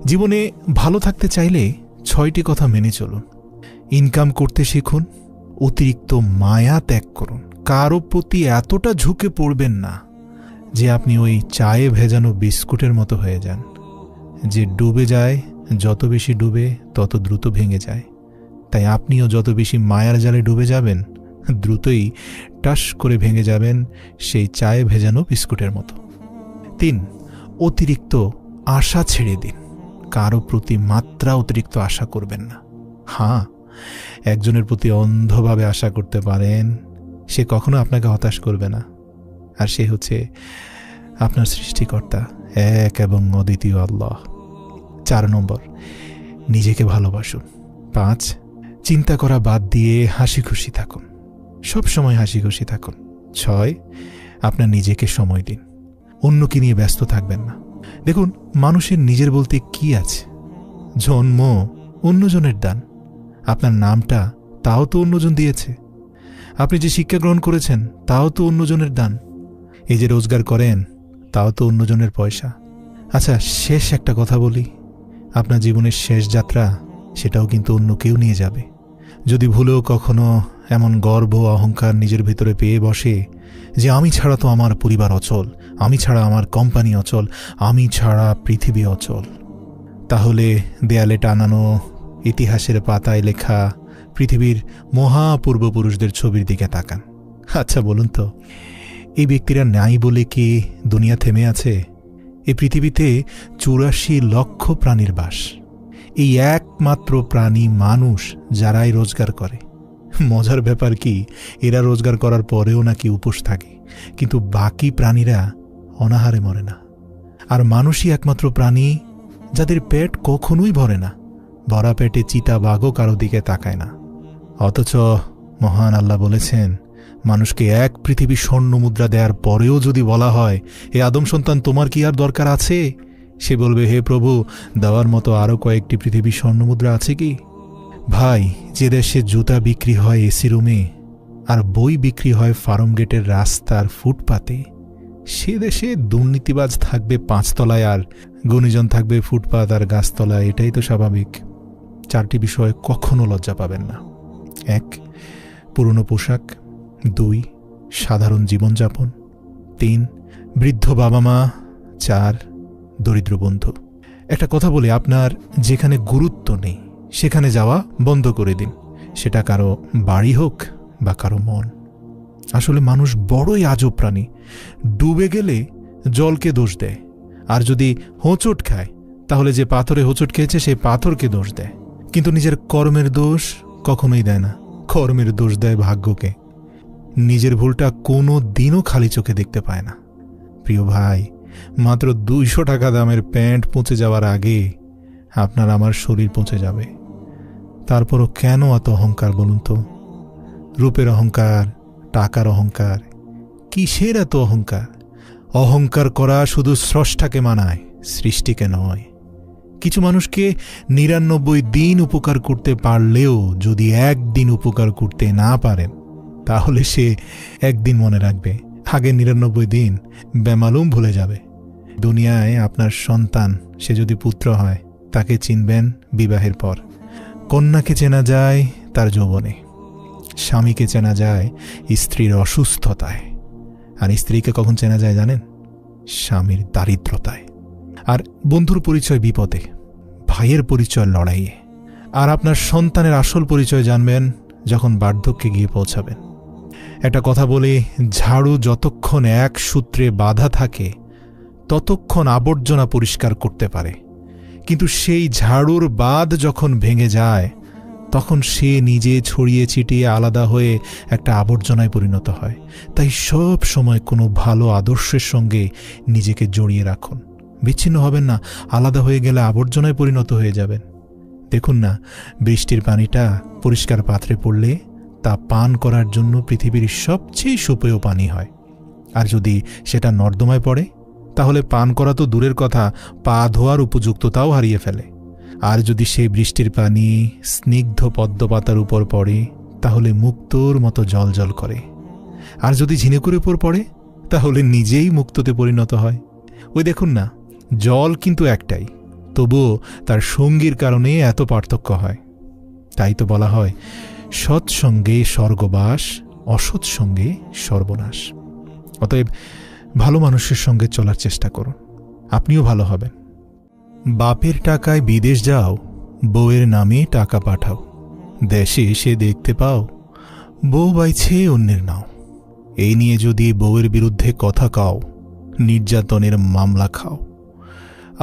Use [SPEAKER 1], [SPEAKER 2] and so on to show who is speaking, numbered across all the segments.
[SPEAKER 1] জীবনে ভালো থাকতে চাইলে 6টি কথা মেনে চলুন। ইনকাম করতে শিখুন, অতিরিক্ত মায়া ত্যাগ করুন, কারো প্রতি এতটা ঝুঁকে পড়বেন না যে আপনি ওই চায়ে ভেজানো বিস্কুটের মতো হয়ে যান, যে ডুবে যায়, যত বেশি ডুবে তত দ্রুত ভেঙে যায়। তাই আপনিও যত বেশি মায়ার জালে ডুবে যাবেন, দ্রুতই টাস করে ভেঙে যাবেন সেই চায়ে ভেজানো বিস্কুটের মতো। 3, অতিরিক্ত আশা ছেড়ে দিন। কারো প্রতি মাত্রা অতিরিক্ত আশা করবেন না। হ্যাঁ, একজনের প্রতি অন্ধভাবে আশা করতে পারেন, সে কখনো আপনাকে হতাশ করবে না, আর সে হচ্ছে আপনার সৃষ্টিকর্তা, এক এবং অদ্বিতীয় আল্লাহ। 4 নম্বর, নিজেকে ভালোবাসুন। 5, চিন্তা করা বাদ দিয়ে হাসি খুশি থাকুন, সব সময় হাসি খুশি থাকুন। 6, আপনার নিজেকে সময় দিন, অন্যকে নিয়ে ব্যস্ত থাকবেন না। দেখুন, মানুষের নিজের বলতে কি আছে? জন্ম অন্যজনের দান, আপনার নামটা তাও তো অন্যজন দিয়েছে, আপনি যে শিক্ষা গ্রহণ করেছেন তাও তো অন্যজনের দান, এই যে রোজগার করেন তাও তো অন্যজনের পয়সা। আচ্ছা, শেষ একটা কথা বলি, আপনার জীবনের শেষ যাত্রা সেটাও কিন্তু অন্য কেউ নিয়ে যাবে। যদি ভুলেও কখনো এমন গর্ব অহংকার নিজের ভিতরে পেয়ে বসে যে আমি ছাড়া তো আমার পরিবার অচল, আমি ছাড়া আমার কোম্পানি অচল, আমি ছাড়া পৃথিবী অচল, তাহলে দেয়ালে টানানো ইতিহাসের পাতায় লেখা পৃথিবীর মহাপূর্বপুরুষদের ছবির দিকে তাকান। আচ্ছা বলুন তো, এই ব্যক্তিরা নাই বলে কি দুনিয়া থেমে আছে? এই পৃথিবীতে 84 লক্ষ প্রাণীর বাস, এই একমাত্র প্রাণী মানুষ যারাই রোজগার করে। মজার ব্যাপার কি, এরা রোজগার করার পরেও নাকি উপোস থাকে, কিন্তু বাকি প্রাণীরা অনাহারে মরে না। আর মানুষই একমাত্র প্রাণী যাদের পেট কখনোই ভরে না, ভরা পেটে চিতা বাঘও কারো দিকে তাকায় না। অথচ মহান আল্লাহ বলেছেন, মানুষকে এক পৃথিবী স্বর্ণ মুদ্রা দেওয়ার পরেও যদি বলা হয়, এ আদম সন্তান তোমার কি আর দরকার আছে, সে বলবে, হে প্রভু, দেওয়ার মতো আরও কয়েকটি পৃথিবীর স্বর্ণ মুদ্রা আছে কি? ভাই, যে দেশে জুতা বিক্রি হয় এসি রুমে আর বই বিক্রি হয় ফার্ম গেটের রাস্তার ফুটপাতে, সে দেশে দুর্নীতিবাজ থাকবে 5 তলায় আর গুণীজন থাকবে ফুটপাত আর গাছতলায়, এটাই তো স্বাভাবিক। 4টি বিষয়ে কখনো লজ্জা পাবেন না। 1, পুরনো পোশাক। 2, সাধারণ জীবনযাপন। 3, বৃদ্ধ বাবা মা। 4, দরিদ্র বন্ধু। একটা কথা বলি, আপনার যেখানে গুরুত্ব নেই সেখানে যাওয়া বন্ধ করে দিন, সেটা কারো বাড়ি হোক বা কারো মন। আসলে মানুষ বড়ই আজব প্রাণী, ডুবে গেলে জলকে দোষ দেয়, আর যদি হোঁচট খায় তাহলে যে পাথরে হোঁচট খেয়েছে সেই পাথরকে দোষ দেয়, কিন্তু নিজের কর্মের দোষ কখনোই দেয় না। কর্মের দোষ দেয় ভাগ্যকে, নিজের ভুলটা কোনো দিনও খালি চোখে দেখতে পায় না। প্রিয় ভাই, মাত্র 200 টাকা দামের প্যান্ট পচে যাওয়ার আগে আপনার আমার শরীর পচে যাবে। তারপরও কেন এত অহংকার বলুন তো? রূপের অহংকার, টাকার অহংকার, কিসের এত অহংকার? অহংকার করা শুধু স্রষ্টাকে মানায়, সৃষ্টিকে নয়। কিছু মানুষকে 99 দিন উপকার করতে পারলেও যদি একদিন উপকার করতে না পারেন, তাহলে সে একদিন মনে রাখবে, আগে 99 দিন বেমালুম ভুলে যাবে। দুনিয়ায় আপনার সন্তান, সে যদি পুত্র হয়, তাকে চিনবেন বিবাহের পর। কন্যাকে চেনা যায় তার যৌবনে, স্বামীকে চেনা যায় স্ত্রীর অসুস্থতায়, আর স্ত্রীকে কখন চেনা যায় জানেন? স্বামীর দারিদ্রতায়। আর বন্ধুর পরিচয় বিপদে, ভাইয়ের পরিচয় লড়াইয়ে, আর আপনার সন্তানের আসল পরিচয় জানবেন যখন বার্ধক্যে গিয়ে পৌঁছাবেন। একটা কথা বলি, ঝাড়ু যতক্ষণ এক সূত্রে বাঁধা থাকে ততক্ষণ আবর্জনা পরিষ্কার করতে পারে, কিন্তু সেই ঝাড়ুর বাঁধ যখন ভেঙে যায় তখন সে নিজে ছড়িয়ে ছিটিয়ে আলাদা হয়ে একটা আবর্জনায় পরিণত হয়। তাই সব সময় কোনো ভালো আদর্শের সঙ্গে নিজেকে জড়িয়ে রাখুন। বিচ্ছিন্ন হবেন না, আলাদা হয়ে গেলে আবর্জনায় পরিণত হয়ে যাবেন। দেখুন না, বৃষ্টির পানিটা পরিষ্কার পাত্রে পড়লে তা পান করার জন্য পৃথিবীর সবচেয়ে সুপেয় পানি হয়, আর যদি সেটা নর্দমায় পড়ে তাহলে পান করা তো দূরের কথা, পা ধোয়ার উপযুক্ততাও হারিয়ে ফেলে। আর যদি সেই বৃষ্টির পানি স্নিগ্ধ পদ্মপাতার উপর পড়ে তাহলে মুক্তোর মতো জলজল করে, আর যদি ঝিনুকের উপর পড়ে তাহলে নিজেই মুক্তোতে পরিণত হয়। ওই দেখুন না, জল কিন্তু একটাই, তবুও তার সঙ্গীর কারণে এত পার্থক্য হয়। তাই তো বলা হয়, সৎসঙ্গে স্বর্গবাস, অসৎ সঙ্গে সর্বনাশ। অতএব ভালো মানুষের সঙ্গে চলার চেষ্টা করুন, আপনিও ভালো হবেন। বাপের টাকায় বিদেশ যাও, বউয়ের নামে টাকা পাঠাও, দেশে এসে দেখতে পাও বউ বাইছে অন্যের নাও। এই নিয়ে যদি বউয়ের বিরুদ্ধে কথা কাও, নির্যাতনের মামলা খাও,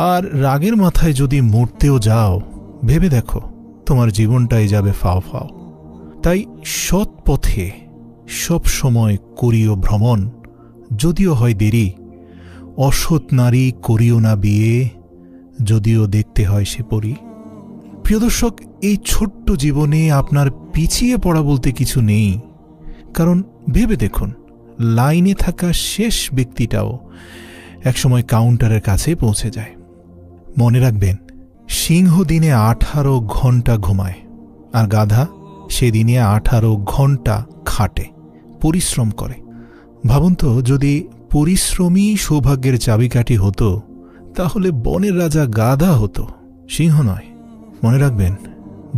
[SPEAKER 1] আর রাগের মাথায় যদি মরতেও যাও, ভেবে দেখো তোমার জীবনটাই যাবে ফাও ফাও। তাই সৎ পথে সব সময় করিও ভ্রমণ, যদিও হয় দেরি। অসৎ নারী করিও না বিয়ে, যদিও দেখতে হয় সে পরী। প্রিয় দর্শক, এই ছোট্ট জীবনে আপনার পিছিয়ে পড়া বলতে কিছু নেই। কারণ ভেবে দেখুন, লাইনে থাকা শেষ ব্যক্তিটাও একসময় কাউন্টারের কাছে পৌঁছে যায়। মনে রাখবেন, সিংহ দিনে 18 ঘন্টা ঘুমায়, আর গাধা সেদিনে 18 ঘন্টা খাটে, পরিশ্রম করে। ভাবুন তো, যদি পরিশ্রমী সৌভাগ্যের চাবিকাঠি হতো, তাহলে বনের রাজা গাধা হতো, সিংহ নয়। মনে রাখবেন,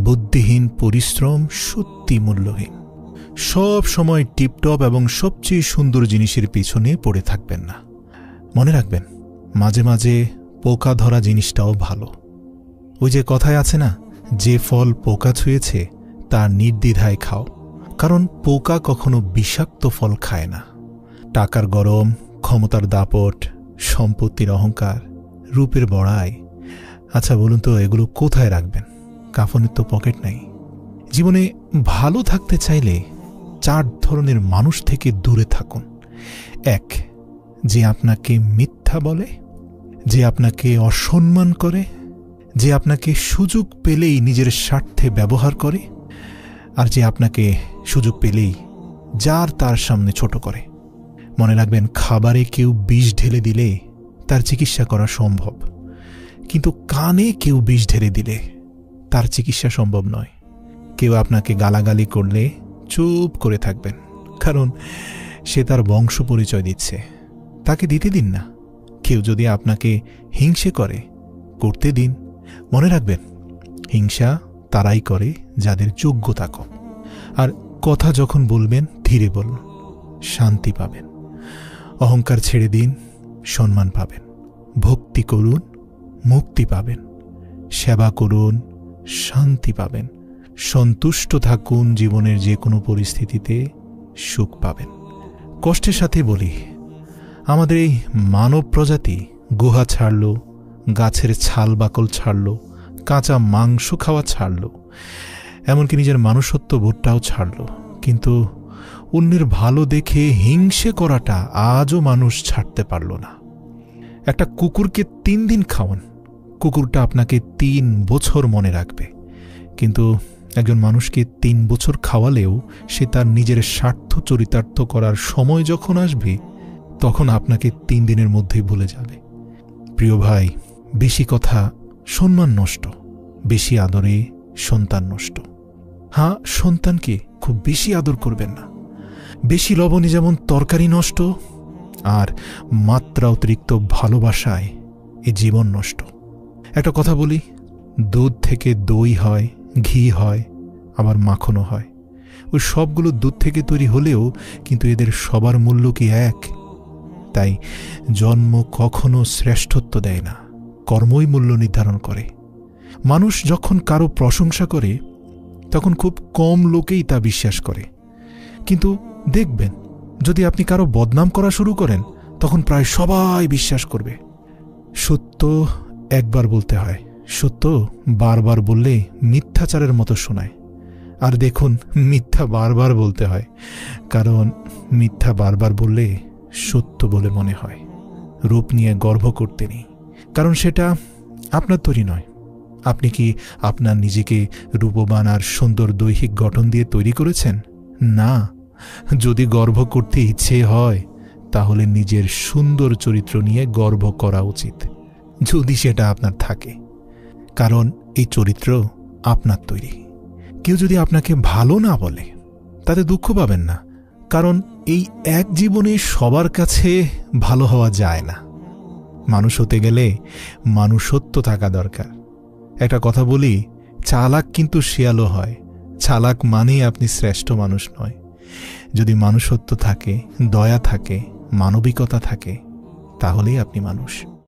[SPEAKER 1] বুদ্ধিহীন পরিশ্রম সত্যি মূল্যহীন। সব সময় টিপটপ এবং সবচেয়ে সুন্দর জিনিসের পিছনে পড়ে থাকবেন না। মনে রাখবেন, মাঝে মাঝে পোকা ধরা জিনিসটাও ভালো। ওই যে কথায় আছে না, যে ফল পোকা ছুঁয়েছে তা নির্দ্বিধায় খাও। কারণ পোকা কখনো বিষাক্ত ফল খায় না। টাকার গরম, ক্ষমতার দাপট, সম্পত্তির অহংকার, রূপের বড়াই, আচ্ছা বলুন তো, এগুলো কোথায় রাখবেন? কাফনের তো পকেট নাই। জীবনে ভালো থাকতে চাইলে 4 ধরনের মানুষ থেকে দূরে থাকুন। 1, যে আপনাকে মিথ্যা বলে, যে আপনাকে অসম্মান করে, যে আপনাকে সুযোগ পেলেই নিজের স্বার্থে ব্যবহার করে, আর যে আপনাকে সুযোগ পেলেই যার তার সামনে ছোট করে। মনে রাখবেন, খাবারে কেউ বিষ ঢেলে দিলে তার চিকিৎসা করা সম্ভব, কিন্তু কানে কেউ বিষ ঢেলে দিলে তার চিকিৎসা সম্ভব নয়। কেউ আপনাকে গালাগালি করলে চুপ করে থাকবেন, কারণ সে তার বংশ পরিচয় দিচ্ছে, তাকে দিতে দিন না। কেউ যদি আপনাকে হিংসে করে, করতে দিন। মনে রাখবেন, হিংসা তারাই করে যাদের যোগ্যতা কম। আর কথা যখন বলবেন, ধীরে বলুন, শান্তি পাবেন। অহংকার ছেড়ে দিন, সম্মান পাবেন। ভক্তি করুন, মুক্তি পাবেন। সেবা করুন, শান্তি পাবেন। সন্তুষ্ট থাকুন, জীবনের যে কোনো পরিস্থিতিতে সুখ পাবেন। কষ্টের সাথে বলি, আমাদের এই মানব প্রজাতি গুহা ছাড়ল, গাছের ছাল বাকল ছাড়ল, কাঁচা মাংস খাওয়া ছাড়ল, এমনকি নিজের মানুষত্ব বোধটাও ছাড়ল, কিন্তু অন্যের ভালো দেখে হিংসে করাটা আজও মানুষ ছাড়তে পারল না। একটা কুকুরকে 3 দিন খাওয়ান, কুকুরটা আপনাকে 3 বছর মনে রাখবে, কিন্তু একজন মানুষকে 3 বছর খাওয়ালেও সে তার নিজের স্বার্থ চরিতার্থ করার সময় যখন আসবে, তখন আপনাকে 3 দিনের মধ্যেই ভুলে যাবে। প্রিয় ভাই, বেশি কথা সম্মান নষ্ট, বেশি আদরে সন্তান নষ্ট। হ্যাঁ, সন্তানকে খুব বেশি আদর করবেন না। বেশি লবণে যেমন তরকারি নষ্ট, আর মাত্রা অতিরিক্ত ভালোবাসায় এ জীবন নষ্ট। একটা কথা বলি, দুধ থেকে দই হয়, ঘি হয়, আবার মাখনও হয়। ওই সবগুলো দুধ থেকে তৈরি হলেও কিন্তু এদের সবার মূল্য কি এক? তাই জন্ম কখনো শ্রেষ্ঠত্ব দেয় না, কর্মই মূল্য নির্ধারণ করে। মানুষ যখন কারো প্রশংসা করে, তখন খুব কম লোকেই তা বিশ্বাস করে। কিন্তু দেখবেন, যদি আপনি কারো বদনাম করা শুরু করেন, তখন প্রায় সবাই বিশ্বাস করবে। সত্য একবার বলতে হয়, সত্য বারবার বললে মিথ্যাচারের মতো শোনায়। আর দেখুন, মিথ্যা বারবার বলতে হয়, কারণ মিথ্যা বারবার বললে সত্য বলে মনে হয়। রূপ নিয়ে গর্ব করতে নেই, কারণ সেটা আপনার তৈরি নয়। আপনি কি আপনার নিজেকে রূপবান আর সুন্দর দৈহিক গঠন দিয়ে তৈরি করেছেন? না। যদি গর্ব করতে ইচ্ছে হয়, তাহলে নিজের সুন্দর চরিত্র নিয়ে গর্ব করা উচিত, যদি সেটা আপনার থাকে, কারণ এই চরিত্র আপনার তৈরি। কেউ যদি আপনাকে ভালো না বলে, তাতে দুঃখ পাবেন না, কারণ এই এক জীবনে সবার কাছে ভালো হওয়া যায় না। মানুষ হতে গেলে মানুষত্ব থাকা দরকার। একটা কথা বলি, চালাক কিন্তু শিয়ালও হয়। চালাক মানেই আপনি শ্রেষ্ঠ মানুষ নয়। যদি মানুষত্ব থাকে, দয়া থাকে, মানবিকতা থাকে, তাহলেই আপনি মানুষ।